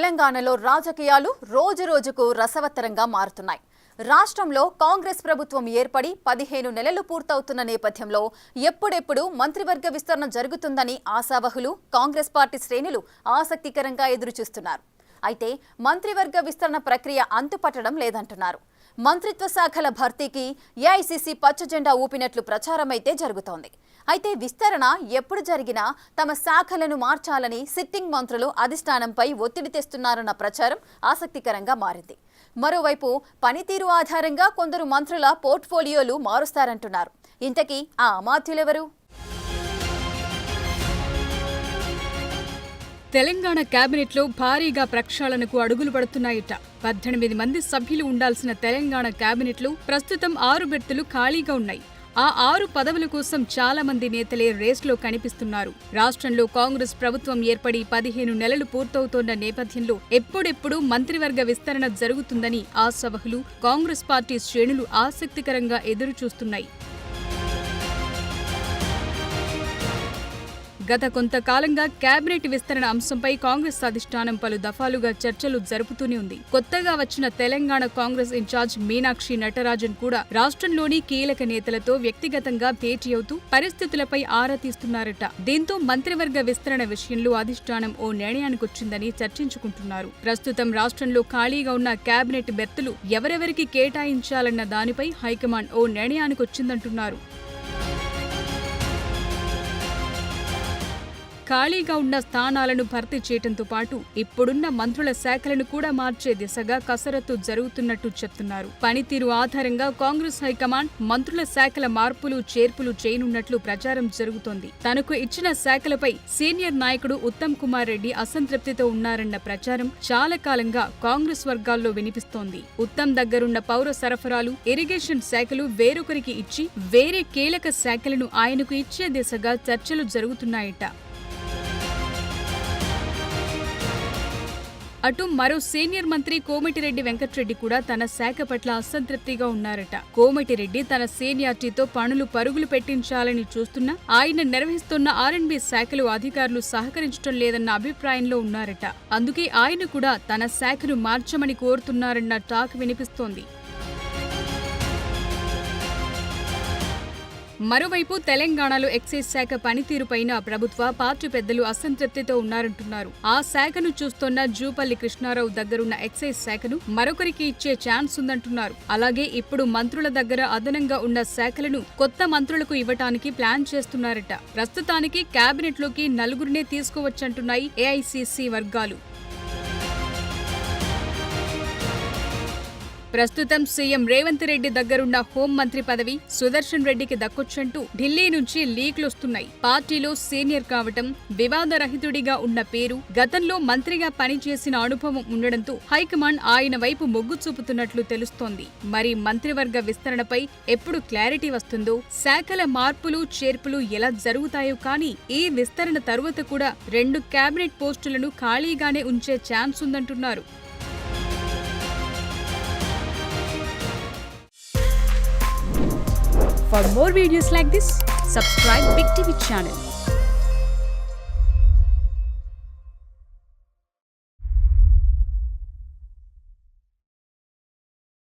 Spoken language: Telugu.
తెలంగాణలో రాజకీయాలు రోజురోజుకు రసవత్తరంగా మారుతున్నాయి. రాష్ట్రంలో కాంగ్రెస్ ప్రభుత్వం ఏర్పడి 15 నెలలు పూర్తవుతున్న నేపథ్యంలో ఎప్పుడెప్పుడు మంత్రివర్గ విస్తరణ జరుగుతుందని ఆశావహులు, కాంగ్రెస్ పార్టీ శ్రేణులు ఆసక్తికరంగా ఎదురుచూస్తున్నారు. అయితే మంత్రివర్గ విస్తరణ ప్రక్రియ అంతుపట్టడం లేదంటున్నారు. మంత్రిత్వ శాఖల భర్తీకి ఏఐసీసీ పచ్చజెండా ఊపినట్లు ప్రచారమైతే జరుగుతోంది. అయితే విస్తరణ ఎప్పుడు జరిగినా తమ శాఖలను మార్చాలని సిట్టింగ్ మంత్రులు అధిష్టానంపై ఒత్తిడి తెస్తున్నారన్న ప్రచారం ఆసక్తికరంగా మారింది. మరోవైపు పనితీరు ఆధారంగా కొందరు మంత్రుల పోర్ట్ఫోలియోలు మారుస్తారంటున్నారు. ఇంతకీ ఆ అమాత్యులెవరు? తెలంగాణ కేబినెట్లో భారీగా ప్రక్షాళనకు అడుగులు పడుతున్నాయట. 18 మంది సభ్యులు ఉండాల్సిన తెలంగాణ కేబినెట్లో ప్రస్తుతం 6 బెర్తులు ఖాళీగా ఉన్నాయి. ఆ 6 పదవుల కోసం చాలా మంది నేతలే రేస్లో కనిపిస్తున్నారు. రాష్ట్రంలో కాంగ్రెస్ ప్రభుత్వం ఏర్పడి 15 నెలలు పూర్తవుతోన్న నేపథ్యంలో ఎప్పుడెప్పుడు మంత్రివర్గ విస్తరణ జరుగుతుందని ఆశావహులు, కాంగ్రెస్ పార్టీ శ్రేణులు ఆసక్తికరంగా ఎదురుచూస్తున్నాయి. గత కొంతకాలంగా కేబినెట్ విస్తరణ అంశంపై కాంగ్రెస్ అధిష్టానం పలు దఫాలుగా చర్చలు జరుపుతూనే ఉంది. కొత్తగా వచ్చిన తెలంగాణ కాంగ్రెస్ ఇన్ఛార్జ్ మీనాక్షి నటరాజన్ కూడా రాష్ట్రంలోని కీలక నేతలతో వ్యక్తిగతంగా భేటీ అవుతూ పరిస్థితులపై ఆరా తీస్తున్నారట. దీంతో మంత్రివర్గ విస్తరణ విషయంలో అధిష్టానం ఓ నిర్ణయానికొచ్చిందని చర్చించుకుంటున్నారు. ప్రస్తుతం రాష్ట్రంలో ఖాళీగా ఉన్న కేబినెట్ బెర్తులు ఎవరెవరికి కేటాయించాలన్న దానిపై హైకమాండ్ ఓ నిర్ణయానికొచ్చిందంటున్నారు. ఖాళీగా ఉన్న స్థానాలను భర్తీ చేయడంతో పాటు ఇప్పుడున్న మంత్రుల శాఖలను కూడా మార్చే దిశగా కసరత్తు జరుగుతున్నట్టు చెప్తున్నారు. పనితీరు ఆధారంగా కాంగ్రెస్ హైకమాండ్ మంత్రుల శాఖల మార్పులు, చేర్పులు చేయనున్నట్లు ప్రచారం జరుగుతోంది. తనకు ఇచ్చిన శాఖలపై సీనియర్ నాయకుడు ఉత్తమ్ కుమార్ రెడ్డి అసంతృప్తితో ఉన్నారన్న ప్రచారం చాలా కాలంగా కాంగ్రెస్ వర్గాల్లో వినిపిస్తోంది. ఉత్తమ్ దగ్గరున్న పౌర సరఫరాలు, ఇరిగేషన్ శాఖలు వేరొకరికి ఇచ్చి వేరే కీలక శాఖలను ఆయనకు ఇచ్చే దిశగా చర్చలు జరుగుతున్నాయట. అటు మరో సీనియర్ మంత్రి కోమటిరెడ్డి వెంకట్రెడ్డి కూడా తన శాఖ పట్ల అసంతృప్తిగా ఉన్నారట. కోమటిరెడ్డి తన సీనియారిటీతో పరుగులు పెట్టించాలని చూస్తున్నా ఆయన నిర్వహిస్తున్న R&B శాఖలు అధికారులు సహకరించడం లేదన్న అభిప్రాయంలో ఉన్నారట. అందుకే ఆయన కూడా తన శాఖను మార్చమని కోరుతున్నారన్న టాక్ వినిపిస్తోంది. మరోవైపు తెలంగాణలో ఎక్సైజ్ శాఖ పనితీరుపైన ప్రభుత్వ, పార్టీ పెద్దలు అసంతృప్తితో ఉన్నారంటున్నారు. ఆ శాఖను చూస్తోన్న జూపల్లి కృష్ణారావు దగ్గరున్న ఎక్సైజ్ శాఖను మరొకరికి ఇచ్చే ఛాన్స్ ఉందంటున్నారు. అలాగే ఇప్పుడు మంత్రుల దగ్గర అదనంగా ఉన్న శాఖలను కొత్త మంత్రులకు ఇవ్వటానికి ప్లాన్ చేస్తున్నారట. ప్రస్తుతానికి కేబినెట్లోకి 4గురినే తీసుకోవచ్చంటున్నాయి ఏఐసీసీ వర్గాలు. ప్రస్తుతం సీఎం రేవంత్ రెడ్డి దగ్గరున్న హోంమంత్రి పదవి సుదర్శన్ రెడ్డికి దక్కొచ్చంటూ ఢిల్లీ నుంచి లీక్లొస్తున్నాయి. పార్టీలో సీనియర్ కావటం, వివాదరహితుడిగా ఉన్న పేరు, గతంలో మంత్రిగా పనిచేసిన అనుభవం ఉండడంతో హైకమాండ్ ఆయన వైపు మొగ్గు చూపుతున్నట్లు తెలుస్తోంది. మరి మంత్రివర్గ విస్తరణపై ఎప్పుడు క్లారిటీ వస్తుందో, శాఖల మార్పులు, చేర్పులు ఎలా జరుగుతాయో కానీ ఈ విస్తరణ తరువాత కూడా 2 కేబినెట్ పోస్టులను ఖాళీగానే ఉంచే ఛాన్స్ ఉందంటున్నారు. For more videos like this, subscribe Big TV channel.